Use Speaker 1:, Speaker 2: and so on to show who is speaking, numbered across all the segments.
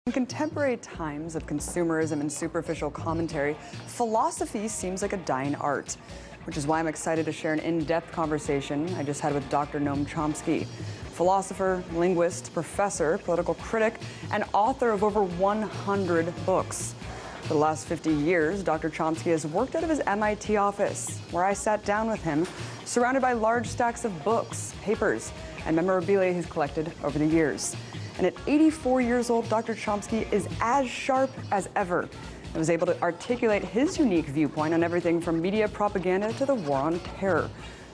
Speaker 1: In contemporary times of consumerism and superficial commentary, philosophy seems like a dying art, which is why I'm excited to share an in-depth conversation I just had with Dr. Noam Chomsky, philosopher, linguist, professor, political critic, and author of over 100 books. For the last 50 years, Dr. Chomsky has worked out of his MIT office, where I sat down with him, surrounded by large stacks of books, papers, and memorabilia he's collected over the years. And at 84 years old, Dr. Chomsky is as sharp as ever and was able to articulate his unique viewpoint on everything from media propaganda to the war on terror.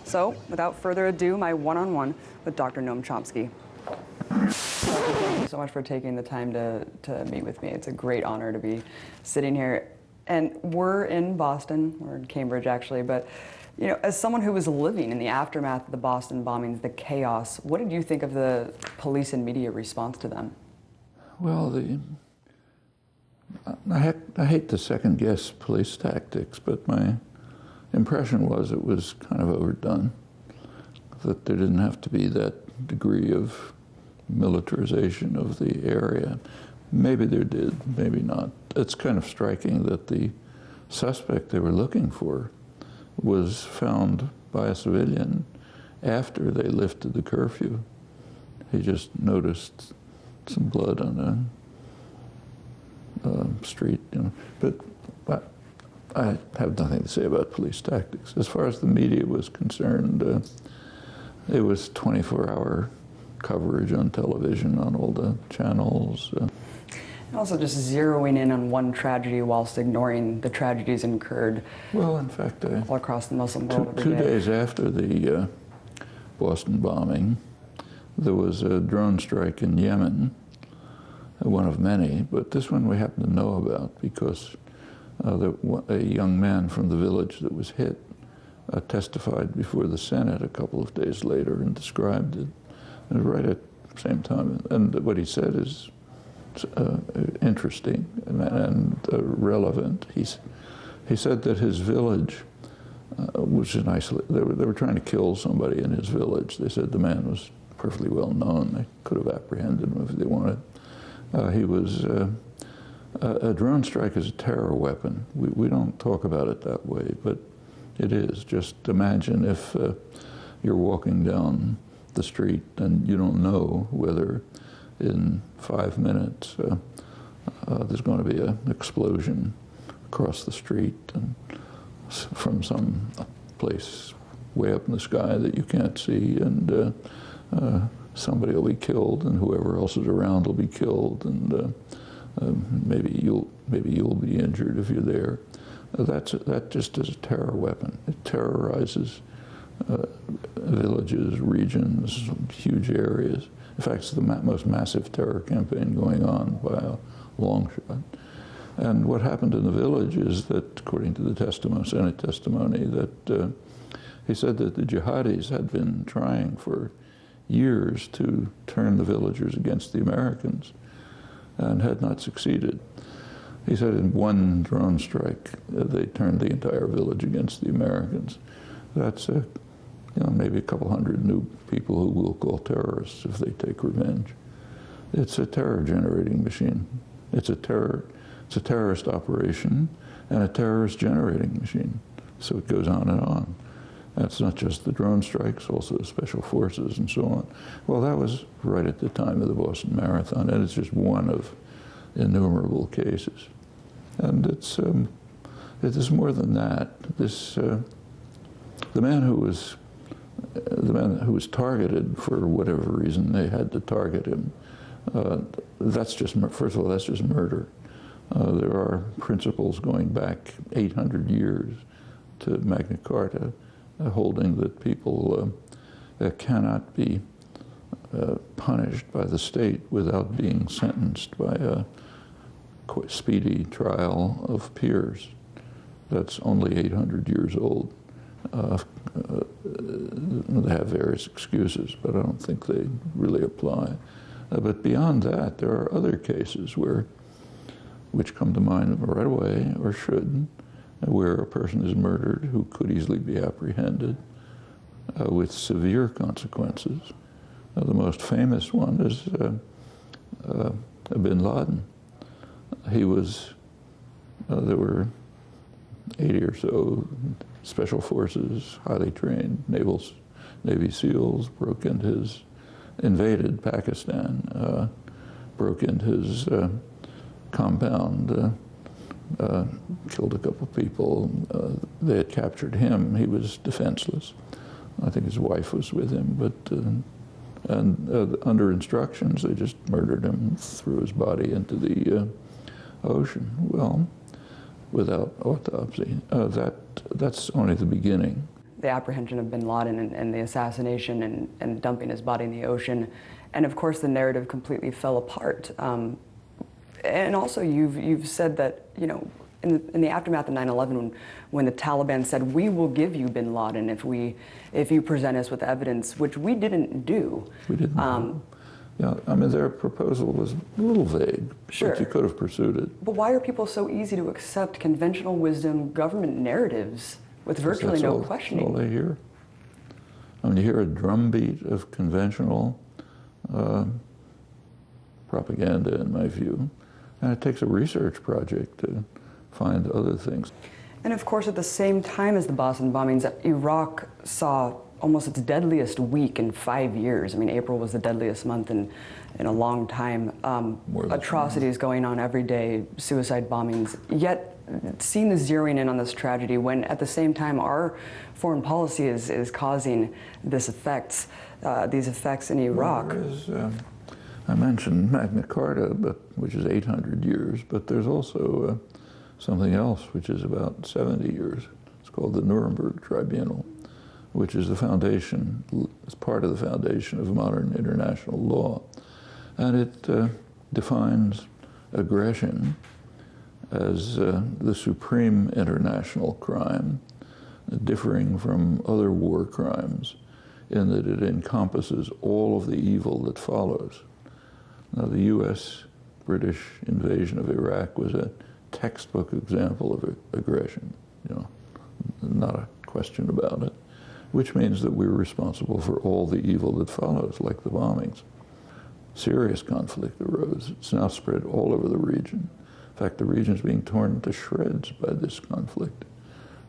Speaker 1: So, without further ado, my one-on-one with Dr. Noam Chomsky. Thank you so much for taking the time to meet with me. It's a great honor to be sitting here. And we're in Boston, or in Cambridge actually, but you know, as someone who was living in the aftermath of the Boston bombings, the chaos, what did you think of the police and media response to them?
Speaker 2: Well, I hate to second-guess police tactics, but my impression was it was kind of overdone, that there didn't have to be that degree of militarization of the area. Maybe there did, maybe not. It's kind of striking that the suspect they were looking for was found by a civilian after they lifted the curfew. He just noticed some blood on a street, you know. But I have nothing to say about police tactics. As far as the media was concerned, it was 24-hour coverage on television, on all the channels.
Speaker 1: Also just zeroing in on one tragedy whilst ignoring the tragedies incurred.
Speaker 2: Well, in fact,
Speaker 1: all across the Muslim world every
Speaker 2: 2
Speaker 1: day.
Speaker 2: days after the Boston bombing, there was a drone strike in Yemen, one of many, but this one we happen to know about because a young man from the village that was hit testified before the Senate a couple of days later and described it, and right at the same time. And what he said is interesting and relevant. He said that his village, which is isolated, they were trying to kill somebody in his village. They said the man was perfectly well known. They could have apprehended him if they wanted. He was a drone strike is a terror weapon. We don't talk about it that way, but it is. Just imagine if you're walking down the street and you don't know whether in 5 minutes there's going to be an explosion across the street and from some place way up in the sky that you can't see, and somebody will be killed and whoever else is around will be killed, and maybe you'll be injured if you're there. That just is a terror weapon. It terrorizes villages, regions, huge areas. In fact, it's the most massive terror campaign going on by a long shot. And what happened in the village is that, according to the testimony, Senate testimony, that he said that the jihadis had been trying for years to turn the villagers against the Americans and had not succeeded. He said in one drone strike, they turned the entire village against the Americans. That's maybe a couple hundred new people who we'll call terrorists if they take revenge. It's a terror-generating machine. It's a terrorist operation and a terrorist-generating machine. So it goes on and on. That's not just the drone strikes, also the special forces and so on. Well, that was right at the time of the Boston Marathon, and it's just one of innumerable cases. And it is more than that. The man who was targeted, for whatever reason they had to target him, that's just, first of all, that's just murder. There are principles going back 800 years to Magna Carta holding that people cannot be punished by the state without being sentenced by a speedy trial of peers. That's only 800 years old. They have various excuses, but I don't think they really apply. But beyond that, there are other cases which come to mind right away, or should, where a person is murdered who could easily be apprehended with severe consequences. The most famous one is bin Laden. he was, there were 80 or so special forces, highly trained Navy SEALs invaded Pakistan, broke into his compound, killed a couple people. They had captured him. He was defenseless. I think his wife was with him, but under instructions, they just murdered him, threw his body into the ocean. Well, without autopsy. That's only the beginning.
Speaker 1: The apprehension of bin Laden and the assassination and dumping his body in the ocean, and of course the narrative completely fell apart. And also you've said that, you know, in the aftermath of 9/11, when the Taliban said, we will give you bin Laden if you present us with evidence, which we didn't do.
Speaker 2: We didn't. Yeah, I mean, their proposal was a little vague,
Speaker 1: sure,
Speaker 2: but you could have pursued it.
Speaker 1: But why are people so easy to accept conventional wisdom government narratives with virtually no questioning?
Speaker 2: That's all they hear. I mean, you hear a drumbeat of conventional propaganda, in my view, and it takes a research project to find other things.
Speaker 1: And of course, at the same time as the Boston bombings, Iraq saw almost its deadliest week in 5 years. I mean, April was the deadliest month in a long time. Atrocities going on every day, suicide bombings. Yet, seeing the zeroing in on this tragedy when at the same time our foreign policy is causing these effects in Iraq.
Speaker 2: Well, I mentioned Magna Carta, which is 800 years, but there's also something else which is about 70 years. It's called the Nuremberg Tribunal, which is the foundation, is part of the foundation of modern international law. And it defines aggression as the supreme international crime, differing from other war crimes in that it encompasses all of the evil that follows. Now, the U.S.-British invasion of Iraq was a textbook example of aggression, you know, not a question about it, which means that we're responsible for all the evil that follows, like the bombings. Serious conflict arose. It's now spread all over the region. In fact, the region is being torn to shreds by this conflict.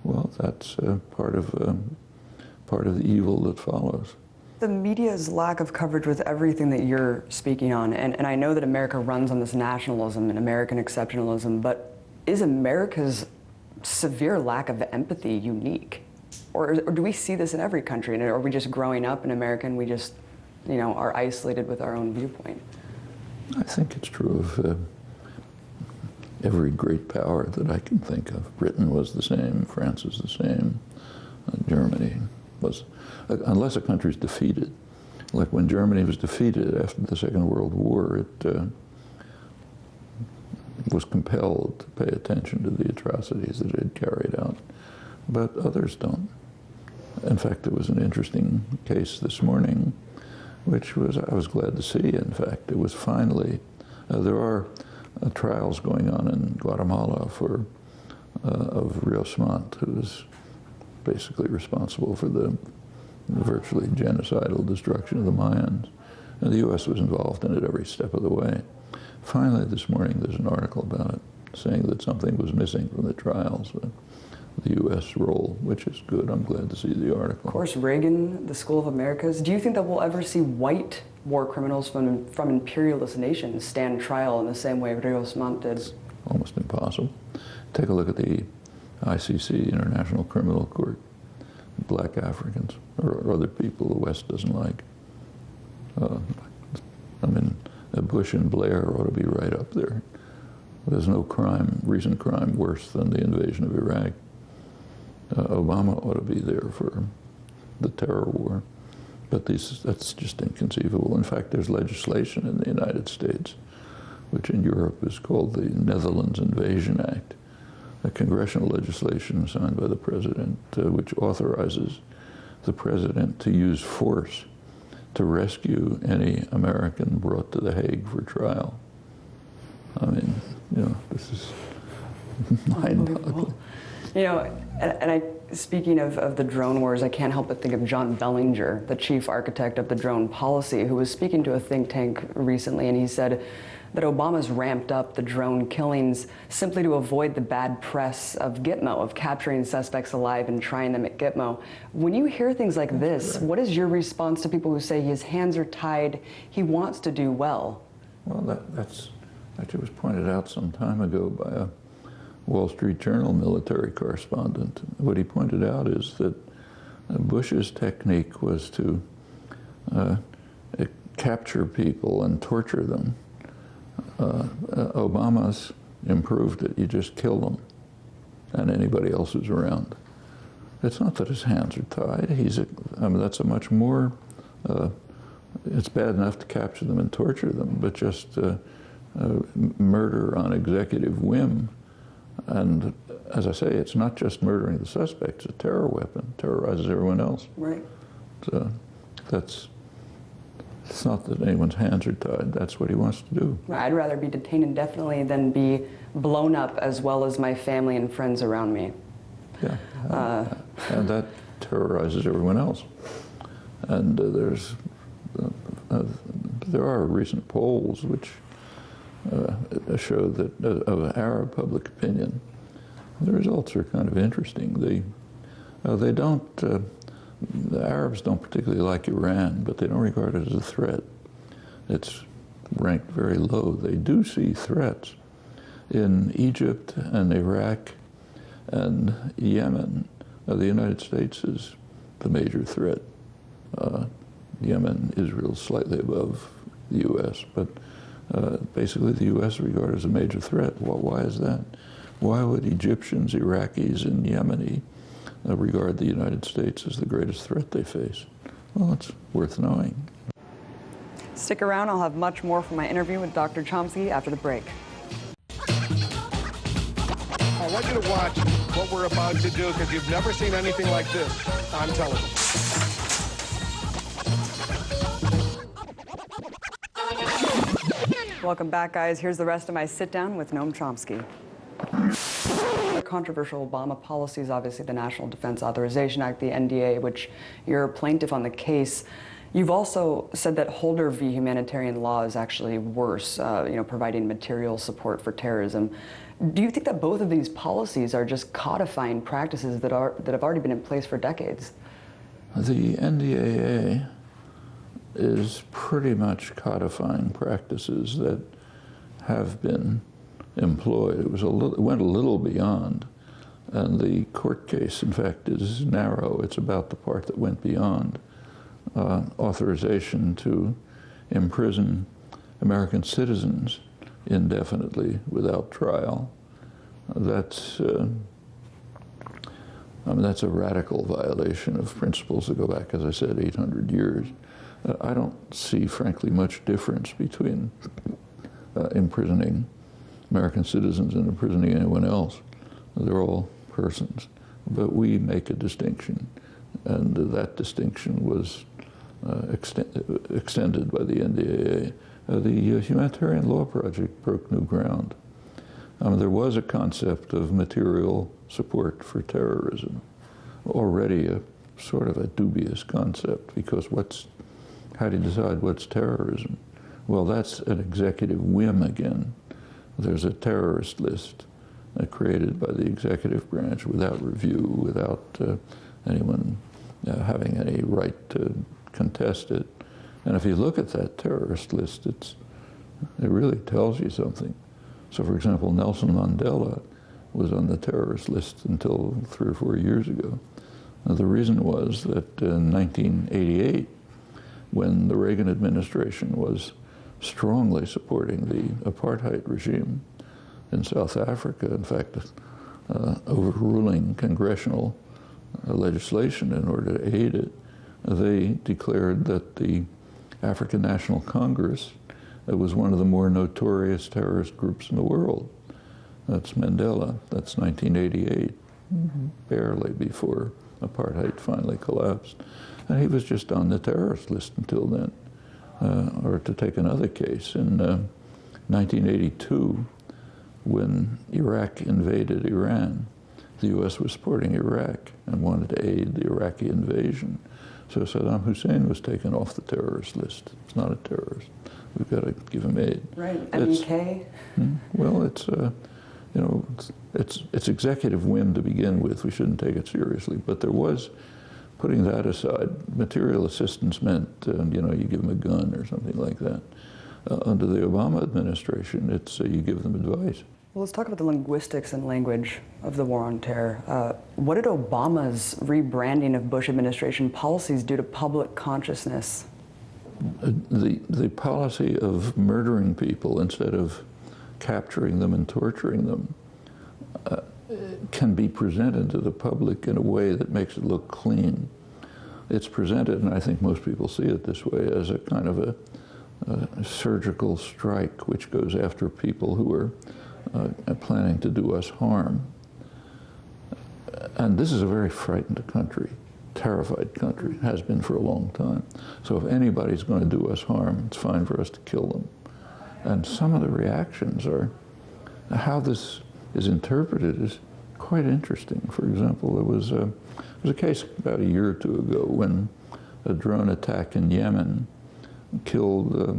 Speaker 2: Well, that's part of the evil that follows.
Speaker 1: The media's lack of coverage with everything that you're speaking on, and I know that America runs on this nationalism and American exceptionalism, but is America's severe lack of empathy unique? Or do we see this in every country? And are we just growing up in America and we just, you know, are isolated with our own viewpoint?
Speaker 2: I think it's true of every great power that I can think of. Britain was the same, France was the same, Germany was, unless a country's defeated. Like when Germany was defeated after the Second World War, it was compelled to pay attention to the atrocities that it had carried out, but others don't. In fact, there was an interesting case this morning, which I was glad to see, in fact. It was finally, there are trials going on in Guatemala of Rios Montt, who is basically responsible for the virtually genocidal destruction of the Mayans. And the U.S. was involved in it every step of the way. Finally, this morning, there's an article about it, saying that something was missing from the trials, the U.S. role, which is good. I'm glad to see the article.
Speaker 1: Of course, Reagan, the School of Americas. Do you think that we'll ever see white war criminals from imperialist nations stand trial in the same way Rios Montt did?
Speaker 2: It's almost impossible. Take a look at the ICC, International Criminal Court. Black Africans or other people the West doesn't like. I mean, Bush and Blair ought to be right up there. There's no recent crime worse than the invasion of Iraq. Obama ought to be there for the terror war. But that's just inconceivable. In fact, there's legislation in the United States, which in Europe is called the Netherlands Invasion Act, a congressional legislation signed by the president, which authorizes the president to use force to rescue any American brought to The Hague for trial. I mean, you know, this is mind-boggling.
Speaker 1: You know, speaking of the drone wars, I can't help but think of John Bellinger, the chief architect of the drone policy, who was speaking to a think tank recently, and he said that Obama's ramped up the drone killings simply to avoid the bad press of Gitmo, of capturing suspects alive and trying them at Gitmo. When you hear things like this, what is your response to people who say his hands are tied, he wants to do well?
Speaker 2: Well, that's actually was pointed out some time ago by a Wall Street Journal military correspondent. What he pointed out is that Bush's technique was to capture people and torture them. Obama's improved it. You just kill them and anybody else who's around. It's not that his hands are tied. I mean, that's a much more, it's bad enough to capture them and torture them, but just murder on executive whim. And as I say, it's not just murdering the suspect, it's a terror weapon, terrorizes everyone else.
Speaker 1: Right.
Speaker 2: So it's not that anyone's hands are tied, that's what he wants to do.
Speaker 1: I'd rather be detained indefinitely than be blown up as well as my family and friends around me.
Speaker 2: Yeah, and that terrorizes everyone else. And there are recent polls which show that of Arab public opinion, the results are kind of interesting. The Arabs don't particularly like Iran, but they don't regard it as a threat. It's ranked very low. They do see threats in Egypt and Iraq and Yemen. The United States is the major threat. Yemen, Israel, slightly above the U.S., but basically the U.S. regarded as a major threat. Well, why is that? Why would Egyptians, Iraqis, and Yemeni regard the United States as the greatest threat they face? Well, it's worth knowing.
Speaker 1: Stick around, I'll have much more from my interview with Dr. Chomsky after the break.
Speaker 3: I want you to watch what we're about to do because you've never seen anything like this on television.
Speaker 1: Welcome back, guys. Here's the rest of my sit-down with Noam Chomsky. The controversial Obama policy is obviously the National Defense Authorization Act, the NDA, which you're a plaintiff on the case. You've also said that Holder v. Humanitarian Law is actually worse, providing material support for terrorism. Do you think that both of these policies are just codifying practices that have already been in place for decades?
Speaker 2: The NDAA is pretty much codifying practices that have been employed. It went a little beyond, and the court case, in fact, is narrow. It's about the part that went beyond authorization to imprison American citizens indefinitely without trial. That's a radical violation of principles that go back, as I said, 800 years. I don't see, frankly, much difference between imprisoning American citizens and imprisoning anyone else. They're all persons. But we make a distinction, and that distinction was extended by the NDAA. The Humanitarian Law Project broke new ground. There was a concept of material support for terrorism, already a sort of a dubious concept, because how do you decide what's terrorism? Well, that's an executive whim again. There's a terrorist list created by the executive branch without review, without anyone having any right to contest it. And if you look at that terrorist list, it really tells you something. So, for example, Nelson Mandela was on the terrorist list until 3 or 4 years ago. The reason was that in 1988, when the Reagan administration was strongly supporting the apartheid regime in South Africa, in fact, overruling congressional legislation in order to aid it, they declared that the African National Congress was one of the more notorious terrorist groups in the world. That's Mandela. That's 1988, barely before apartheid finally collapsed. And he was just on the terrorist list until then. Or to take another case, in 1982, when Iraq invaded Iran, the U.S. was supporting Iraq and wanted to aid the Iraqi invasion. So Saddam Hussein was taken off the terrorist list. It's not a terrorist. We've got to give him aid.
Speaker 1: Right, MEK?
Speaker 2: Well, it's, you know, it's executive whim to begin with. We shouldn't take it seriously. But there was, putting that aside, material assistance meant, you know, you give them a gun or something like that. Under the Obama administration, it's you give them advice.
Speaker 1: Well, let's talk about the linguistics and language of the war on terror. What did Obama's rebranding of Bush administration policies do to public consciousness?
Speaker 2: The policy of murdering people instead of capturing them and torturing them can be presented to the public in a way that makes it look clean. It's presented, and I think most people see it this way, as a kind of a surgical strike which goes after people who are planning to do us harm. And this is a very frightened country, terrified country, has been for a long time. So if anybody's going to do us harm, it's fine for us to kill them. And some of the reactions are, how this is interpreted is quite interesting. For example, there was a case about a year or two ago when a drone attack in Yemen killed a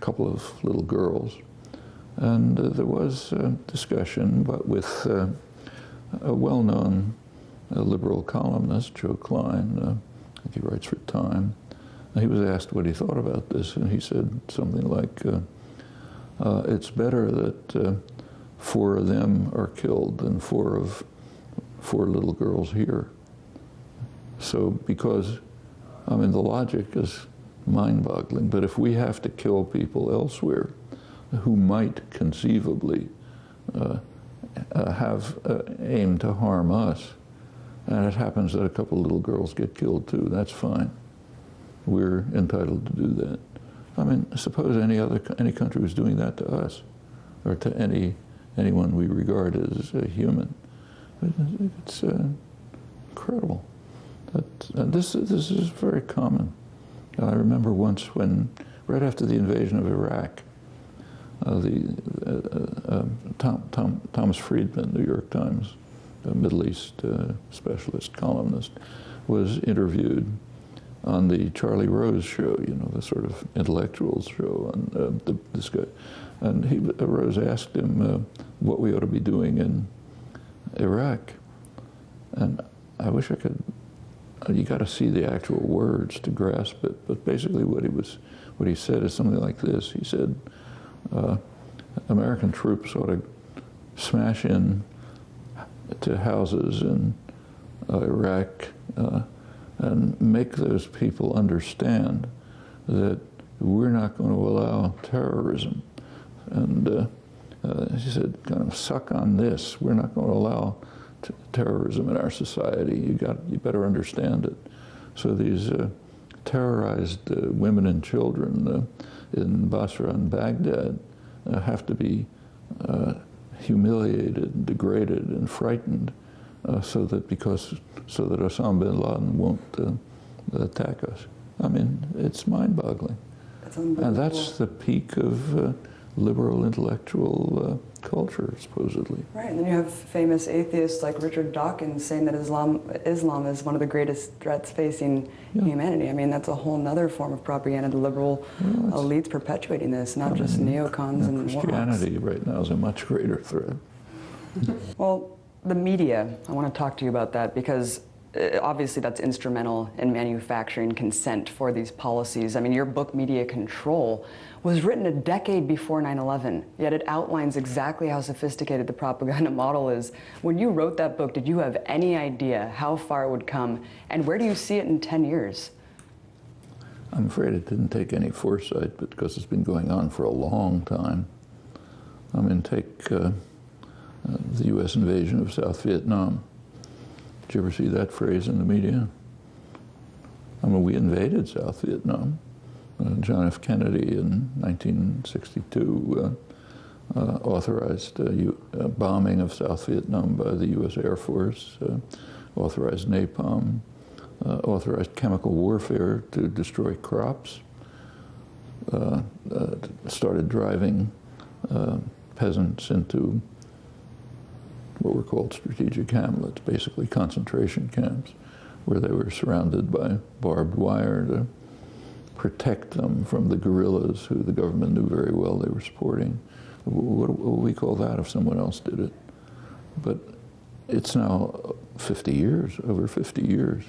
Speaker 2: couple of little girls. And there was discussion, but with a well-known liberal columnist, Joe Klein, I think he writes for Time. He was asked what he thought about this, and he said something like, it's better that 4 of them are killed than 4 little girls here. So because, I mean, the logic is mind-boggling, but if we have to kill people elsewhere who might conceivably have aimed to harm us, and it happens that a couple of little girls get killed too, that's fine. We're entitled to do that. I mean, suppose any country was doing that to us, or to anyone we regard as a human. It's incredible. This is very common. I remember once when, right after the invasion of Iraq, Thomas Friedman, New York Times, a Middle East specialist columnist, was interviewed on the Charlie Rose show, you know, the sort of intellectuals show on this guy. And Rose asked him what we ought to be doing in Iraq. And I wish I could, you got to see the actual words to grasp it, but basically what he said is something like this. He said, American troops ought to smash in to houses in Iraq and make those people understand that we're not going to allow terrorism. And he said, kind of suck on this. We're not going to allow terrorism in our society. You better understand it. So these terrorized women and children in Basra and Baghdad have to be humiliated, and degraded, and frightened, so that Osama bin Laden won't attack us. I mean, it's mind-boggling. And that's the peak of liberal intellectual culture, supposedly.
Speaker 1: Right, and then you have famous atheists like Richard Dawkins saying that Islam is one of the greatest threats facing humanity. I mean, that's a whole other form of propaganda. The liberal elites perpetuating this, not just neocons and
Speaker 2: Christianity right now is a much greater threat.
Speaker 1: Well, the media, I want to talk to you about that because obviously that's instrumental in manufacturing consent for these policies. I mean, your book, Media Control, was written a decade before 9/11, yet it outlines exactly how sophisticated the propaganda model is. When you wrote that book, did you have any idea how far it would come, and where do you see it in 10 years?
Speaker 2: I'm afraid it didn't take any foresight, but because it's been going on for a long time. I mean, take the U.S. invasion of South Vietnam. Did you ever see that phrase in the media? I mean, we invaded South Vietnam. John F. Kennedy in 1962 authorized bombing of South Vietnam by the U.S. Air Force, authorized napalm, authorized chemical warfare to destroy crops, started driving peasants into what were called strategic hamlets, basically concentration camps, where they were surrounded by barbed wire to protect them from the guerrillas who the government knew very well they were supporting. What would we call that if someone else did it? But it's now 50 years, over 50 years.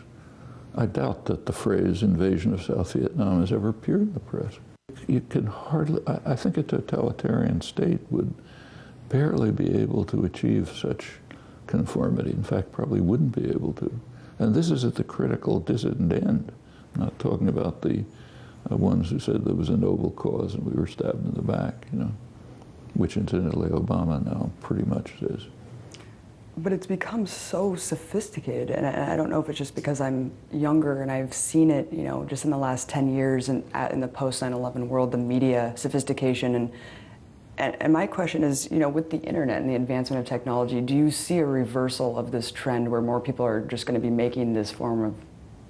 Speaker 2: I doubt that the phrase invasion of South Vietnam has ever appeared in the press. You can hardly, I think a totalitarian state would barely be able to achieve such conformity. In fact, probably wouldn't be able to. And this is at the critical dissident end. I'm not talking about the ones who said there was a noble cause and we were stabbed in the back, you know, which incidentally Obama now pretty much says.
Speaker 1: But it's become so sophisticated, and I don't know if it's just because I'm younger and I've seen it, you know, just in the last 10 years and in the post-9/11 world, the media sophistication. And my question is, you know, with the internet and the advancement of technology, do you see a reversal of this trend where more people are just going to be making this form of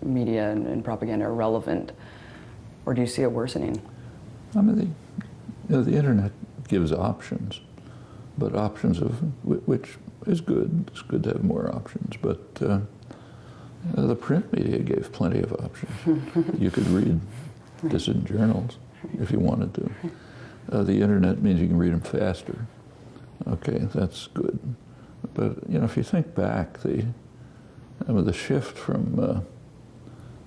Speaker 1: media and propaganda irrelevant? Or do you see a worsening?
Speaker 2: I mean, the internet gives options, but options of which is good. It's good to have more options, but the print media gave plenty of options. You could read dissident journals if you wanted to. The internet means you can read them faster. Okay, that's good. But you know, if you think back, the shift from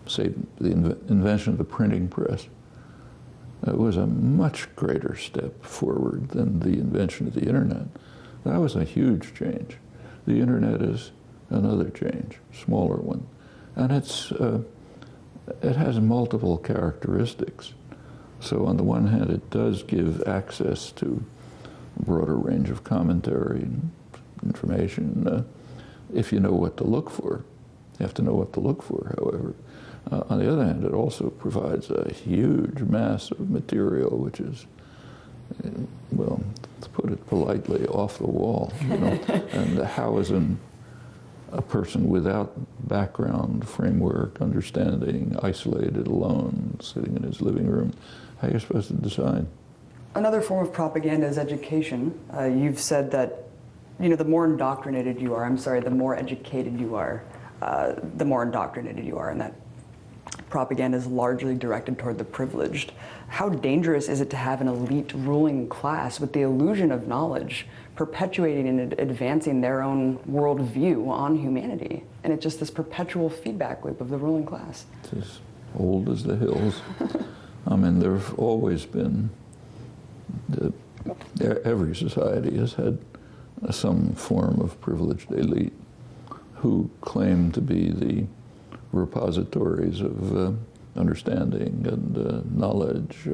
Speaker 2: say the invention of the printing press was a much greater step forward than the invention of the internet. That was a huge change. The internet is another change, smaller one, and it has multiple characteristics. So on the one hand, it does give access to a broader range of commentary and information if you know what to look for. You have to know what to look for, however. On the other hand, it also provides a huge mass of material which is, well, to put it politely, off the wall. You know? And how is a person without background, framework, understanding, isolated, alone, sitting in his living room, how are you supposed to decide?
Speaker 1: Another form of propaganda is education. You've said that, you know, the more indoctrinated you are, the more educated you are, the more indoctrinated you are, and that propaganda is largely directed toward the privileged. How dangerous is it to have an elite ruling class with the illusion of knowledge, perpetuating and advancing their own worldview on humanity? And it's just this perpetual feedback loop of the ruling class.
Speaker 2: It's as old as the hills. I mean, there have always been, every society has had some form of privileged elite who claim to be the repositories of understanding and knowledge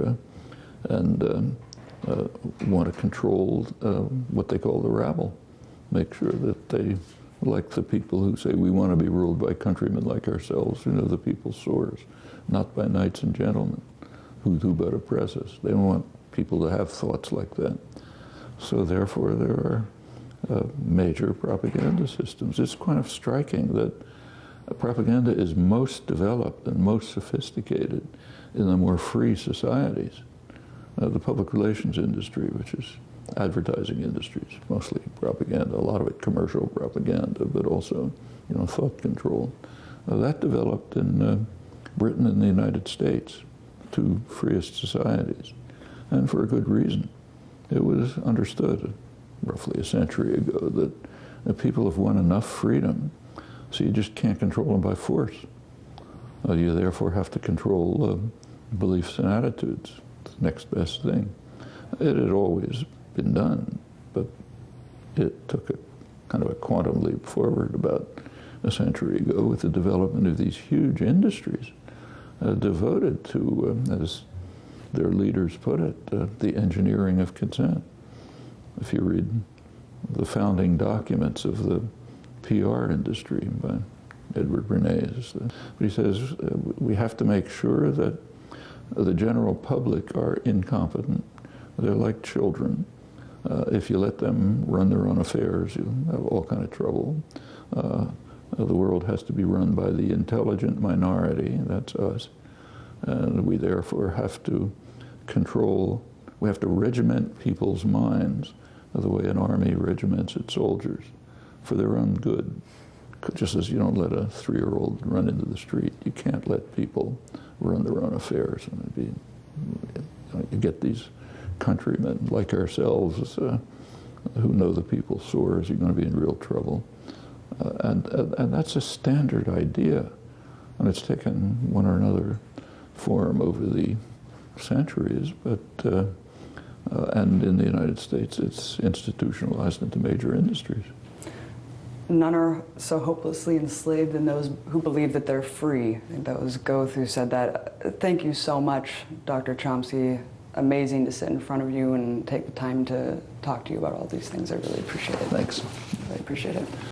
Speaker 2: and want to control what they call the rabble, make sure that they, like the people who say we want to be ruled by countrymen like ourselves who know the people's sores, not by knights and gentlemen who do but oppress us. They don't want people to have thoughts like that. So therefore there are major propaganda systems. It's kind of striking that propaganda is most developed and most sophisticated in the more free societies. The public relations industry, which is advertising industries, mostly propaganda, a lot of it commercial propaganda, but also, you know, thought control. That developed in Britain and the United States, two freest societies, and for a good reason. It was understood roughly a century ago that people have won enough freedom, so you just can't control them by force. You therefore have to control beliefs and attitudes. It's the next best thing. It had always been done, but it took a kind of a quantum leap forward about a century ago with the development of these huge industries devoted to, as their leaders put it, the engineering of consent. If you read the founding documents of the PR industry by Edward Bernays, he says we have to make sure that the general public are incompetent. They're like children. If you let them run their own affairs, you have all kind of trouble. The world has to be run by the intelligent minority, that's us. And we therefore have to control, we have to regiment people's minds the way an army regiments its soldiers for their own good. just as you don't let a 3-year-old run into the street, you can't let people run their own affairs. And you get these countrymen like ourselves who know the people's sores, you're going to be in real trouble. And that's a standard idea. And it's taken one or another form over the centuries, but and in the United States, it's institutionalized into major industries.
Speaker 1: None are so hopelessly enslaved than those who believe that they're free. I think that was Goethe who said that. Thank you so much, Dr. Chomsky. Amazing to sit in front of you and take the time to talk to you about all these things. I really appreciate it.
Speaker 2: Thanks.
Speaker 1: I appreciate it.